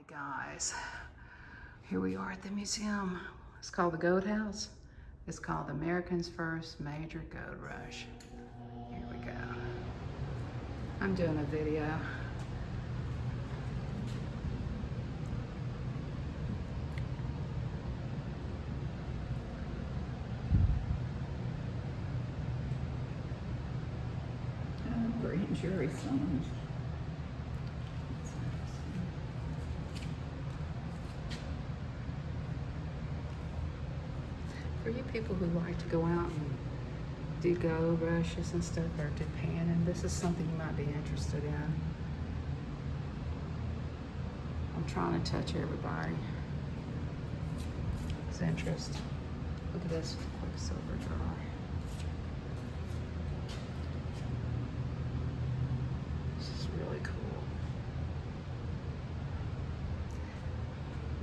Guys, here we are at the museum. It's called the Goat House. It's called the America's First Major Goat Rush. Here we go. I'm doing a video. Grand jury summons. For you people who like to go out and do goat rushes and stuff, or do panning, this is something you might be interested in. I'm trying to touch everybody. It's interest. Look at this quicksilver jar. This is really cool.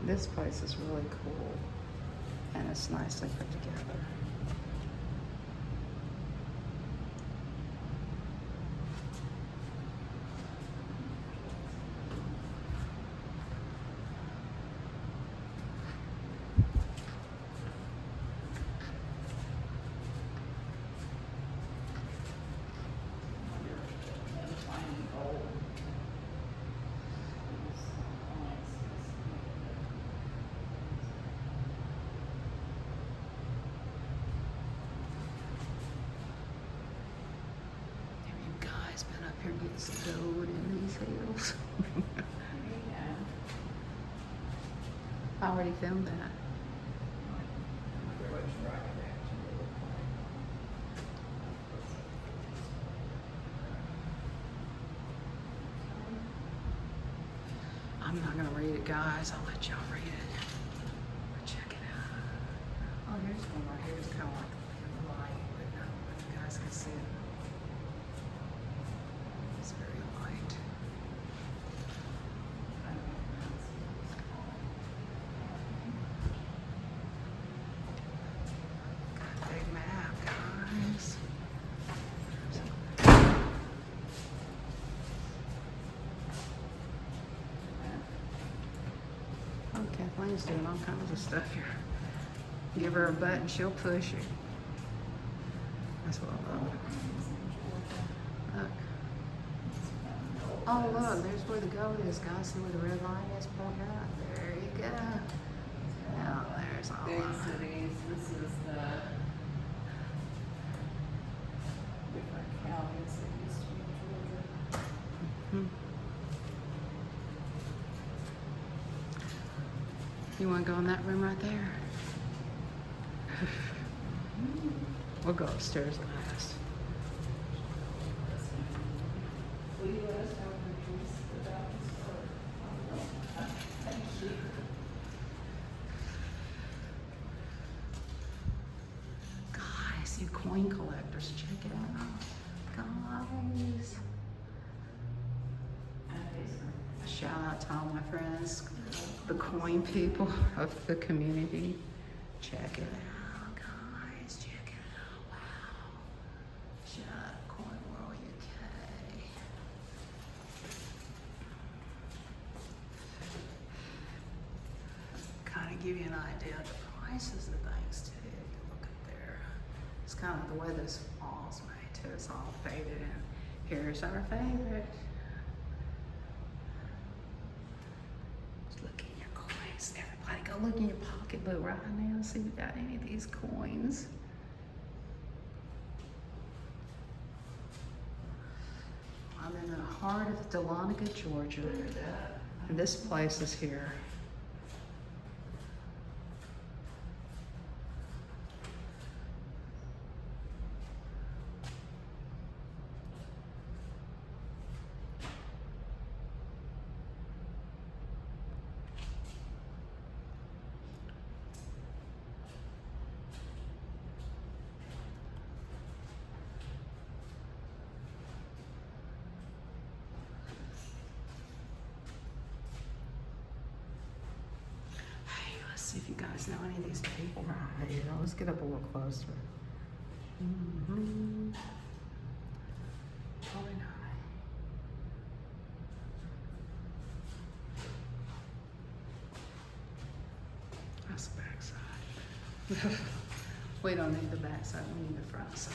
This place is really cool, and it's nicely put together. Been up here getting stowed in these hills. I already filmed that. I'm not gonna read it, guys. I'll let y'all read it. But check it out. Oh, here's one right here. It's kind of like the light, but I don't know if you guys can see it. It's very light. Got a big map, guys. Oh, Kathleen's doing all kinds of stuff here. Give her a button, she'll push it. That's what I love. Look. Oh, look, there's where the goat is, guys. See where the red line is pointing out? There you go. Now, there's all Big of them. cities. This is the different counties that used to be in Georgia. Hmm. You want to go in that room right there? We'll go upstairs last. Will you let us know pictures about this or? Thank you. Guys, you coin collectors, check it out. Guys. Shout out to all my friends, the coin people of the community. Check it out, guys. Check it out. Wow. Shout out Coin World UK. Kind of give you an idea of the prices of things too. Look at there. It's kind of the way this wall's made too. It's all faded in. Here's our favorite. Look in your coins. Everybody go look in your pocketbook right now. See if you got any of these coins. I'm in the heart of Dahlonega, Georgia. And this place is here. See if you guys know any of these people right here. Let's get up a little closer. Probably not. We don't need the back side, we need the front side.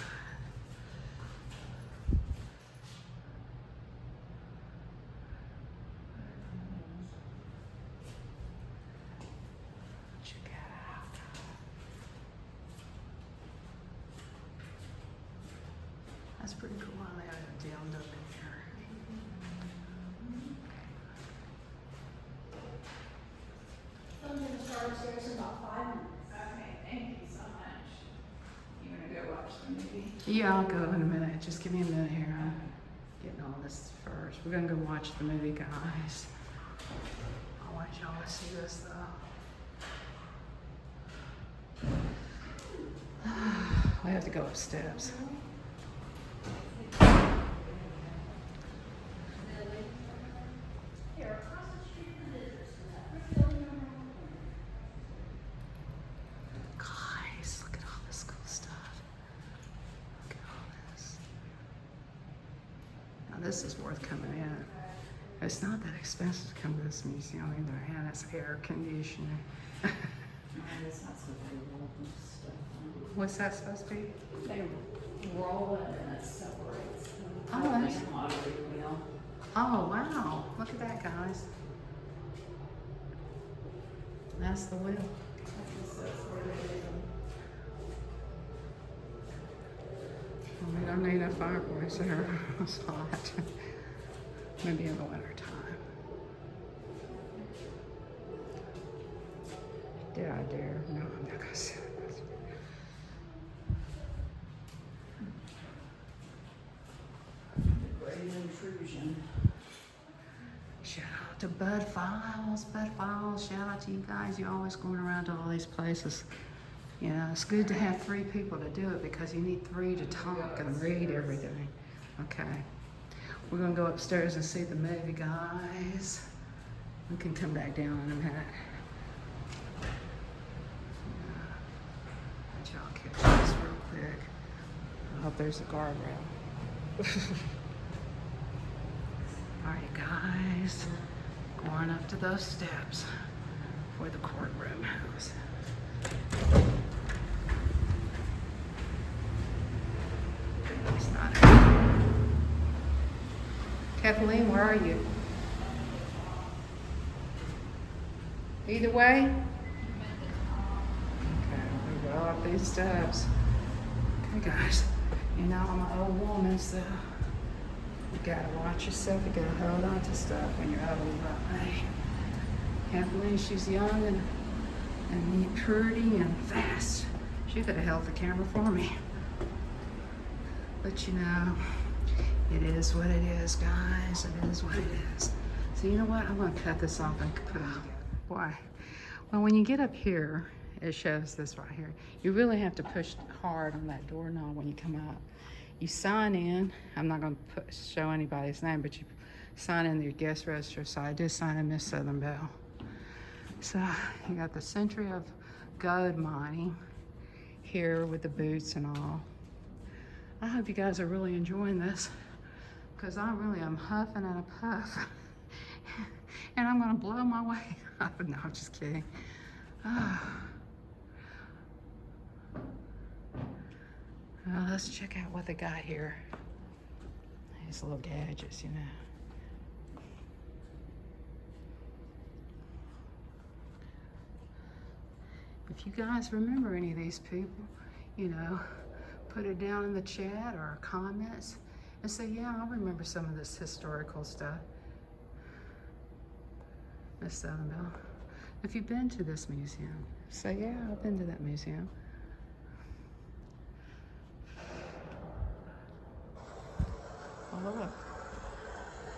Check it out. That's pretty cool how they have it jammed up in here. I'm gonna start upstairs in about 5 minutes. Okay, thank you so much. You wanna go watch the movie? Yeah, I'll go in a minute. Just give me a minute here. I'm getting all this first. We're gonna go watch the movie, guys. I want y'all to see this though. We have to go up steps. Here, across the street from the visitor center, brick building number 1. Guys, look at all this cool stuff. Look at all this. Now this is worth coming in. It's not that expensive to come to this museum either, and it's air conditioning. It's not so very rolled and stuff. What's that supposed to be? They roll it and it separates. Oh, that's- Like a lottery wheel. Oh, wow. Look at that, guys. That's the wheel. That's where they do them. Well, we don't need a fireplace there. It's hot. Maybe in the winter time. Did I dare? No, I'm not gonna say that. The great intrusion. Shout out to Bud Files. Bud Files, shout out to you guys. You're always going around to all these places. You know, it's good to have 3 people to do it because you need 3 to talk and read everything. Okay. We're gonna go upstairs and see the movie, guys. We can come back down in a minute. Let y'all catch this real quick. I hope there's a guardrail. All right, guys. Going up to those steps for the courtroom house. It's not her. Kathleen, where are you? Either way? Okay, we go up these steps. Okay, guys. You know, I'm an old woman, so you gotta watch yourself. You gotta hold on to stuff when you're old like me. Kathleen, she's young and pretty and fast. She could have held the camera for me. But you know, it is what it is, guys. It is what it is. So you know what? I'm gonna cut this off and put it on. Why? Well, when you get up here, it shows this right here. You really have to push hard on that doorknob when you come up. You sign in. I'm not gonna show anybody's name, but you sign in your guest register. So I did sign in Miss Southern Belle. So you got the Century of Gold Mining here with the boots and all. I hope you guys are really enjoying this because I really am huffing and a puff. And I'm gonna blow my way up. No, I'm just kidding. Well, let's check out what they got here. These little gadgets, you know. If you guys remember any of these people, you know, put it down in the chat or comments and say, yeah, I remember some of this historical stuff. Miss Southern Belle. If you've been to this museum, say, yeah, I've been to that museum. Oh, look.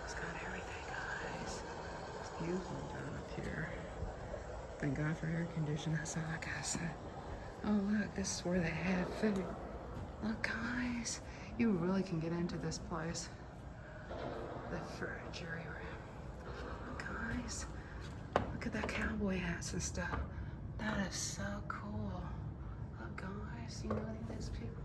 It's got everything, guys. It's beautiful down up here. Thank God for air conditioning. That's all I gotta say. Oh, look, this is where they had food. Look, guys, you really can get into this place. The jury room. Look, guys, look at that cowboy hats and stuff. That is so cool. Look, guys, you know any of these people?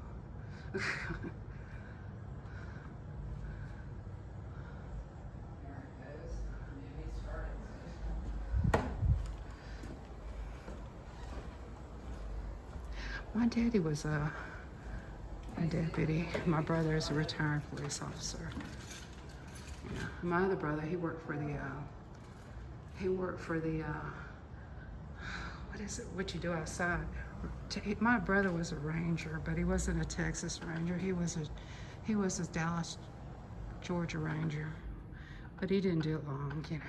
My daddy was a deputy. My brother is a retired police officer. Yeah. My other brother, he worked for the what is it? What you do outside? My brother was a ranger, but he wasn't a Texas Ranger. He was a Dallas, Georgia Ranger, but he didn't do it long, you know.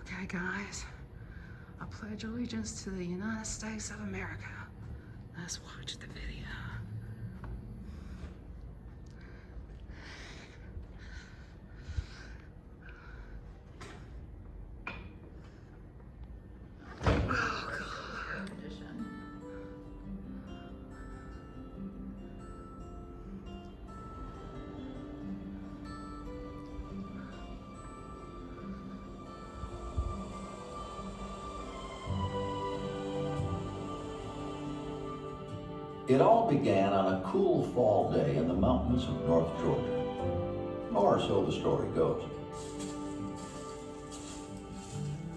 Okay, guys, I pledge allegiance to the United States of America. Let's watch the video. It all began on a cool fall day in the mountains of North Georgia, or so the story goes.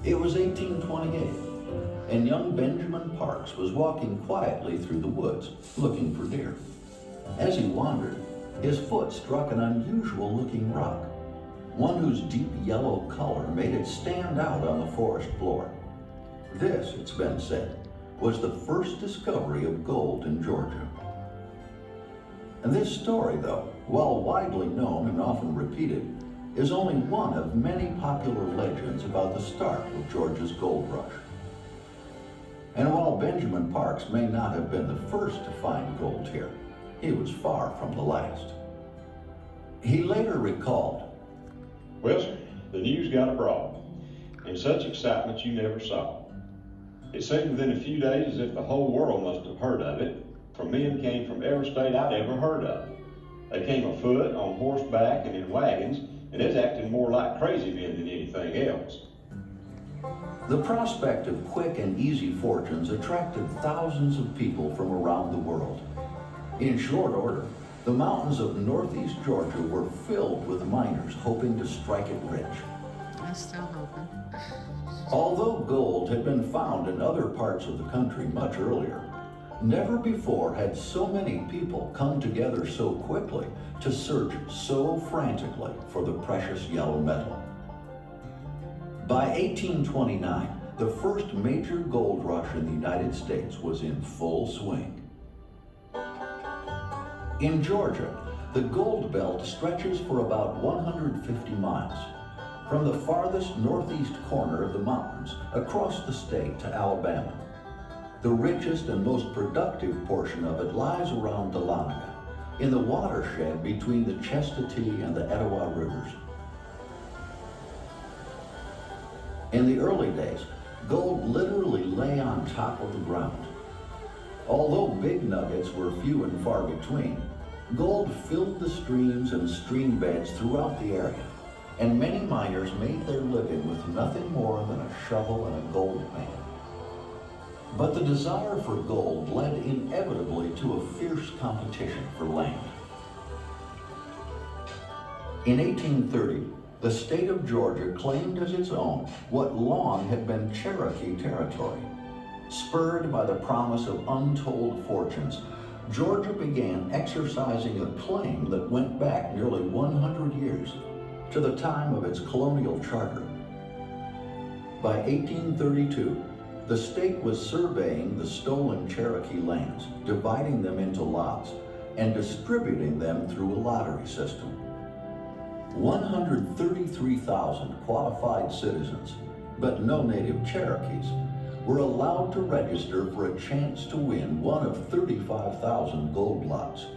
It was 1828, and young Benjamin Parks was walking quietly through the woods, looking for deer. As he wandered, his foot struck an unusual-looking rock, one whose deep yellow color made it stand out on the forest floor. This, it's been said, was the first discovery of gold in Georgia. And this story, though, while widely known and often repeated, is only one of many popular legends about the start of Georgia's gold rush. And while Benjamin Parks may not have been the first to find gold here, he was far from the last. He later recalled, "Well, sir, the news got abroad, and such excitement you never saw. It seemed within a few days as if the whole world must have heard of it, for men came from every state I'd ever heard of. They came afoot, on horseback, and in wagons, and it's acting more like crazy men than anything else." The prospect of quick and easy fortunes attracted thousands of people from around the world. In short order, the mountains of northeast Georgia were filled with miners hoping to strike it rich. I'm still hoping. Although gold had been found in other parts of the country much earlier, never before had so many people come together so quickly to search so frantically for the precious yellow metal. By 1829, the first major gold rush in the United States was in full swing. In Georgia, the gold belt stretches for about 150 miles. From the farthest northeast corner of the mountains across the state to Alabama. The richest and most productive portion of it lies around Dahlonega, in the watershed between the Chestatee and the Etowah rivers. In the early days, gold literally lay on top of the ground. Although big nuggets were few and far between, gold filled the streams and stream beds throughout the area. And many miners made their living with nothing more than a shovel and a gold pan. But the desire for gold led inevitably to a fierce competition for land. In 1830, the state of Georgia claimed as its own what long had been Cherokee territory. Spurred by the promise of untold fortunes, Georgia began exercising a claim that went back nearly 100 years. To the time of its colonial charter. By 1832, the state was surveying the stolen Cherokee lands, dividing them into lots, and distributing them through a lottery system. 133,000 qualified citizens, but no native Cherokees, were allowed to register for a chance to win one of 35,000 gold lots.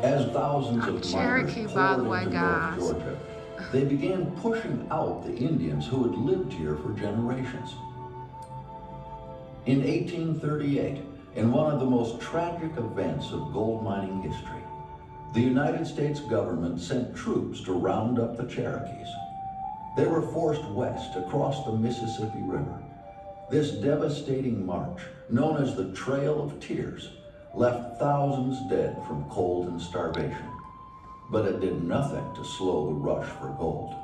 As thousands of Cherokee, miners by the poured way, into guys. North Georgia, they began pushing out the Indians who had lived here for generations. In 1838, in one of the most tragic events of gold mining history, the United States government sent troops to round up the Cherokees. They were forced west across the Mississippi River. This devastating march, known as the Trail of Tears, left thousands dead from cold and starvation, but it did nothing to slow the rush for gold.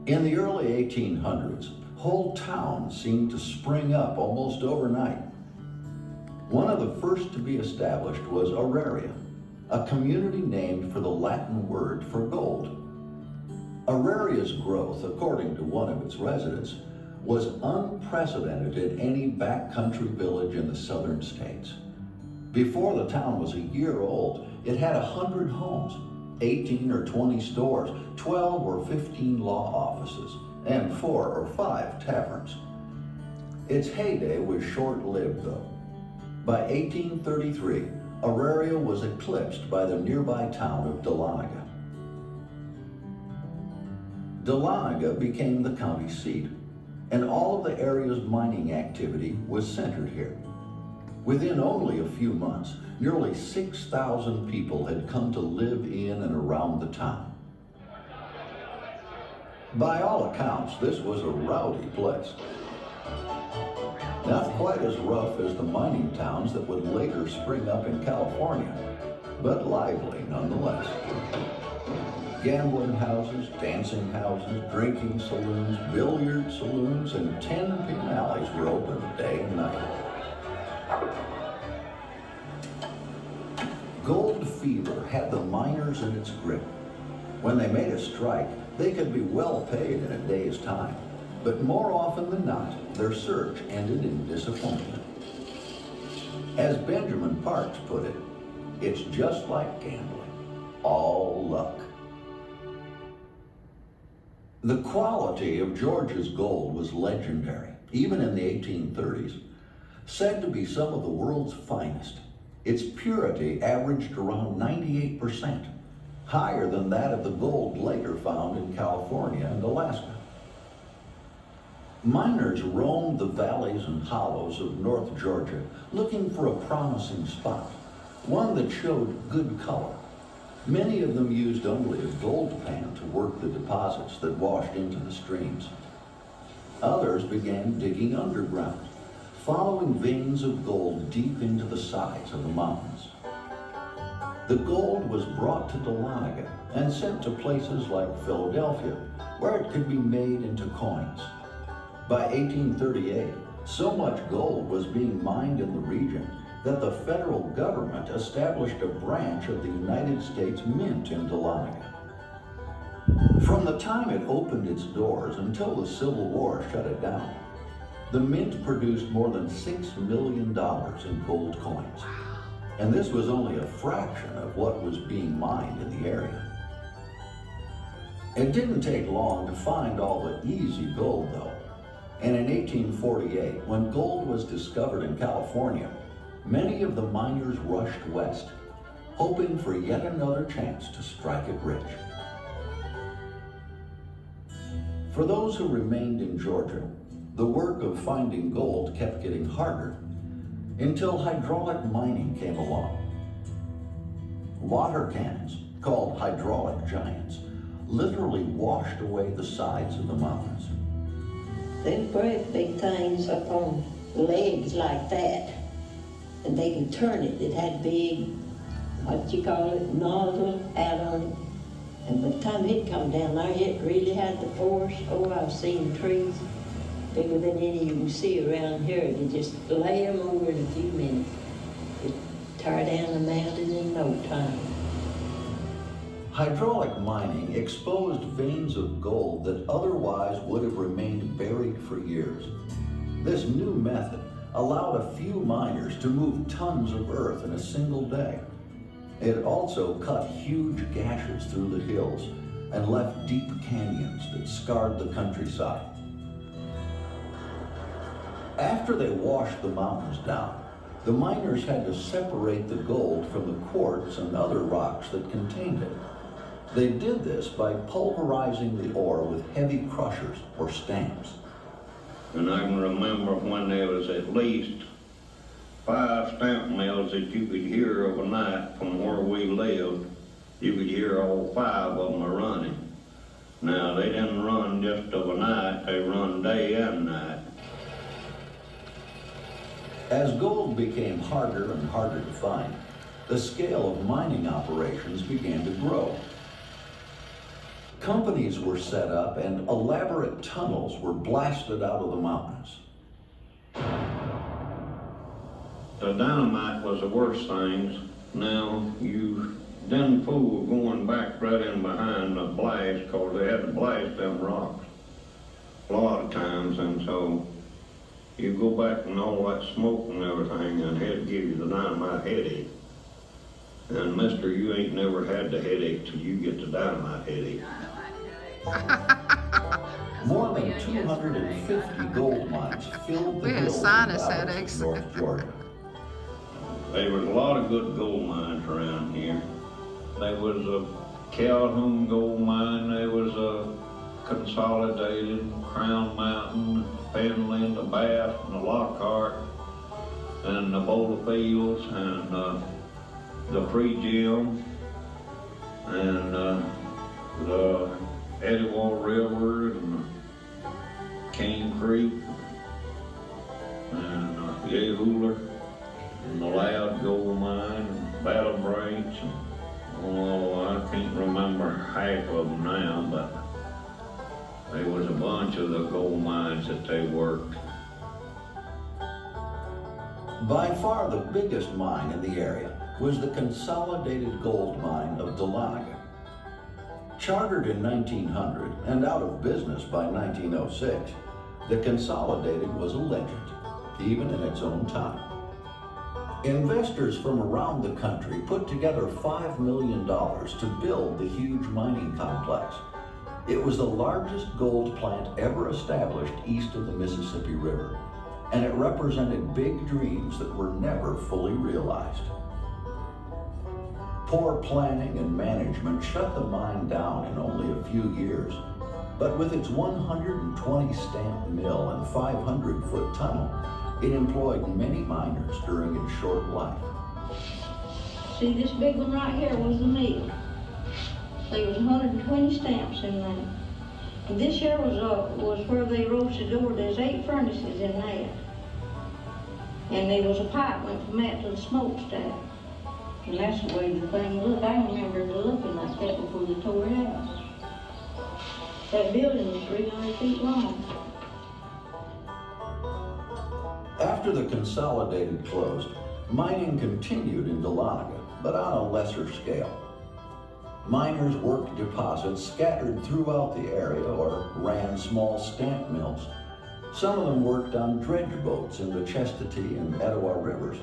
In the early 1800s, whole towns seemed to spring up almost overnight. One of the first to be established was Auraria, a community named for the Latin word for gold. Auraria's growth, according to one of its residents, was unprecedented in any backcountry village in the southern states. Before the town was a year old, it had 100 homes, 18 or 20 stores, 12 or 15 law offices, and 4 or 5 taverns. Its heyday was short-lived, though. By 1833, Auraria was eclipsed by the nearby town of Dahlonega. Dahlonega became the county seat, and all of the area's mining activity was centered here. Within only a few months, nearly 6,000 people had come to live in and around the town. By all accounts, this was a rowdy place. Not quite as rough as the mining towns that would later spring up in California, but lively nonetheless. Gambling houses, dancing houses, drinking saloons, billiard saloons, and 10-pin alleys were open day and night. Gold fever had the miners in its grip. When they made a strike, they could be well paid in a day's time, but more often than not, their search ended in disappointment. As Benjamin Parks put it, it's just like gambling, all luck. The quality of Georgia's gold was legendary, even in the 1830s, said to be some of the world's finest. Its purity averaged around 98%, higher than that of the gold later found in California and Alaska. Miners roamed the valleys and hollows of North Georgia looking for a promising spot, one that showed good color. Many of them used only a gold pan to work the deposits that washed into the streams. Others began digging underground, following veins of gold deep into the sides of the mountains. The gold was brought to Dahlonega and sent to places like Philadelphia, where it could be made into coins. By 1838, so much gold was being mined in the region that the federal government established a branch of the United States Mint in Dahlonega. From the time it opened its doors until the Civil War shut it down, the Mint produced more than $6 million in gold coins. And this was only a fraction of what was being mined in the area. It didn't take long to find all the easy gold, though. And in 1848, when gold was discovered in California, many of the miners rushed west, hoping for yet another chance to strike it rich. For those who remained in Georgia, the work of finding gold kept getting harder until hydraulic mining came along. Water cannons, called hydraulic giants, literally washed away the sides of the mountains. Them great big things up on legs like that, and they could turn it. It had big, nozzle out on it. And by the time it come down there, it really had the force. Oh, I've seen trees bigger than any you can see around here. They just lay them over in a few minutes. It tear down a mountain in no time. Hydraulic mining exposed veins of gold that otherwise would have remained buried for years. This new method allowed a few miners to move tons of earth in a single day. It also cut huge gashes through the hills and left deep canyons that scarred the countryside. After they washed the mountains down, the miners had to separate the gold from the quartz and other rocks that contained it. They did this by pulverizing the ore with heavy crushers or stamps. And I can remember when there was at least 5 stamp mills that you could hear overnight from where we lived. You could hear all 5 of them are running. Now, they didn't run just overnight, they run day and night. As gold became harder and harder to find, the scale of mining operations began to grow. Companies were set up and elaborate tunnels were blasted out of the mountains. The dynamite was the worst things. Now, you done fool going back right in behind the blast, cause they had to blast them rocks a lot of times, and so you go back and all that smoke and everything, and it'd give you the dynamite headache. And mister, you ain't never had the headache till you get the dynamite headache. More than 250 gold mines filled the We had hills and sinus valleys headaches. of North Georgia. There was a lot of good gold mines around here. There was a Calhoun gold mine, there was a Consolidated, Crown Mountain, Penland, the Bath, and the Lockhart, and the Boulder Fields, and the Free Gym, and the Eddyville River, and Cane Creek, and Yehuler, and the Loud Gold Mine, and Battle Branch, and I can't remember half of them now, but there was a bunch of the gold mines that they worked. By far the biggest mine in the area was the Consolidated Gold Mine of Dahlonega. Chartered in 1900 and out of business by 1906, the Consolidated was a legend, even in its own time. Investors from around the country put together $5 million to build the huge mining complex. It was the largest gold plant ever established east of the Mississippi River, and it represented big dreams that were never fully realized. Poor planning and management shut the mine down in only a few years, but with its 120 stamp mill and 500-foot tunnel, it employed many miners during its short life. See, this big one right here was the mill. There was 120 stamps in there. And this here was where they roasted ore. There's 8 furnaces in there. And there was a pipe went from that to the smokestack. And that's the way the thing looked. I remember it looking like that before they tore it out. That building was 300 feet long. After the Consolidated closed, mining continued in Dahlonega, but on a lesser scale. Miners worked deposits scattered throughout the area or ran small stamp mills. Some of them worked on dredge boats in the Chestatee and Etowah rivers.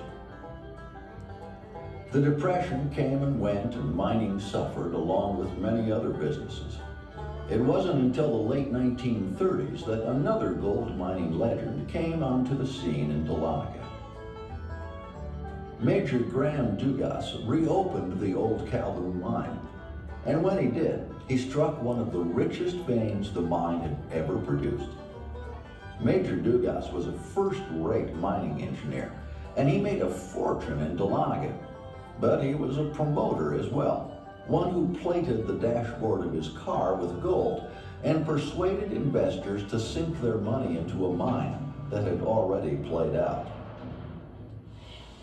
The Depression came and went, and mining suffered along with many other businesses. It wasn't until the late 1930s that another gold mining legend came onto the scene in Dahlonega. Major Graham Dugas reopened the old Calhoun mine, and when he did, he struck one of the richest veins the mine had ever produced. Major Dugas was a first-rate mining engineer, and he made a fortune in Dahlonega, but he was a promoter as well, one who plated the dashboard of his car with gold and persuaded investors to sink their money into a mine that had already played out.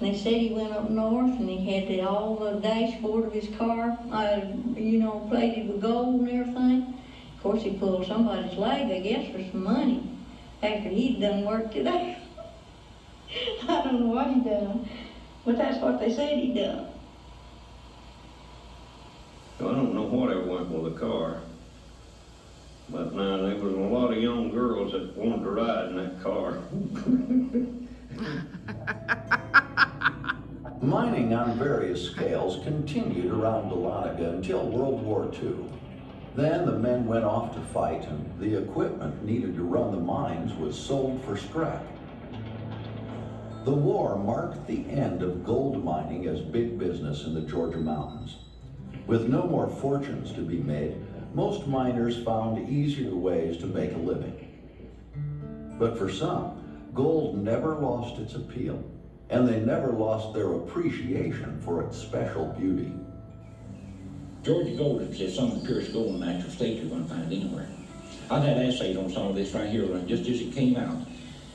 They said he went up north and he had all the dashboard of his car, plated with gold and everything. Of course, he pulled somebody's leg, I guess, for some money after he'd done worked it out. I don't know what he done, but that's what they said he done. I don't know whatever went with the car, but now there was a lot of young girls that wanted to ride in that car. Mining on various scales continued around Dahlonega until World War II. Then the men went off to fight, and the equipment needed to run the mines was sold for scrap. The war marked the end of gold mining as big business in the Georgia mountains. With no more fortunes to be made, most miners found easier ways to make a living. But for some, gold never lost its appeal, and they never lost their appreciation for its special beauty. Georgia gold is some of the purest gold in the natural state you're going to find anywhere. I've had assays on some of this right here, just as it came out,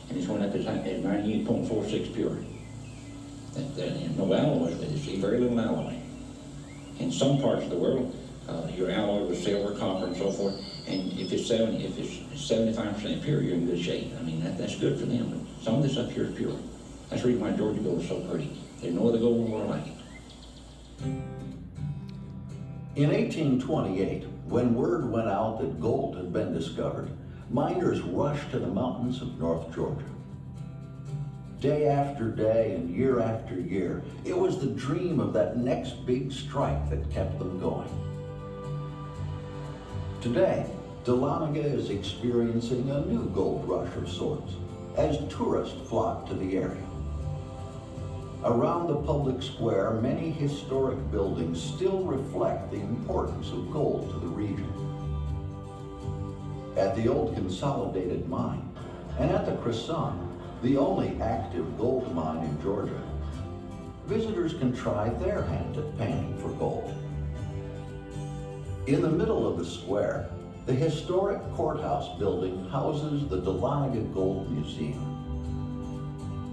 and it's went up at 98.46 pure. No alloy with it, see, very little alloy. In some parts of the world, Your alloy was silver, copper, and so forth. And if it's 75% pure, you're in good shape. I mean, that's good for them. But some of this up here is pure. That's the reason why Georgia gold is so pretty. There's no other gold in the world like it. In 1828, when word went out that gold had been discovered, miners rushed to the mountains of North Georgia. Day after day and year after year, it was the dream of that next big strike that kept them going. Today, Dahlonega is experiencing a new gold rush of sorts as tourists flock to the area. Around the public square, many historic buildings still reflect the importance of gold to the region. At the old Consolidated Mine and at the Crescent, the only active gold mine in Georgia, visitors can try their hand at panning for gold. In the middle of the square, the historic courthouse building houses the Dahlonega Gold Museum.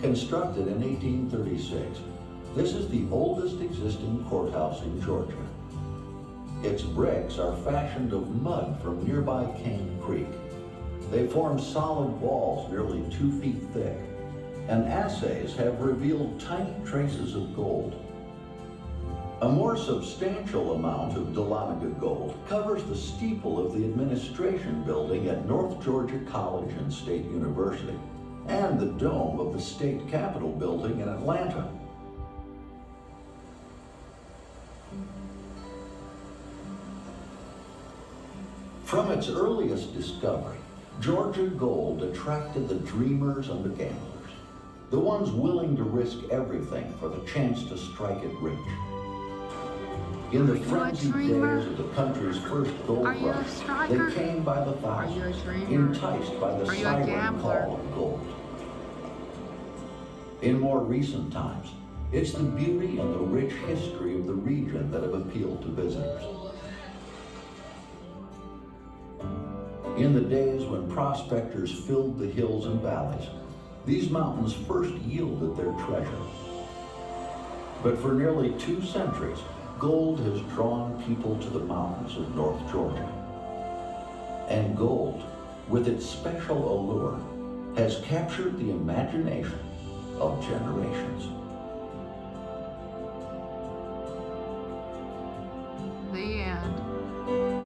Constructed in 1836, this is the oldest existing courthouse in Georgia. Its bricks are fashioned of mud from nearby Cane Creek. They form solid walls nearly 2 feet thick, and assays have revealed tiny traces of gold. A more substantial amount of Dahlonega gold covers the steeple of the administration building at North Georgia College and State University, and the dome of the State Capitol building in Atlanta. From its earliest discovery, Georgia gold attracted the dreamers and the gamblers, the ones willing to risk everything for the chance to strike it rich. In the frenzied days of the country's first gold rush, they came by the thousands, enticed by the siren call of gold. In more recent times, it's the beauty and the rich history of the region that have appealed to visitors. In the days when prospectors filled the hills and valleys, these mountains first yielded their treasure. But for nearly 2 centuries, gold has drawn people to the mountains of North Georgia. And gold, with its special allure, has captured the imagination of generations.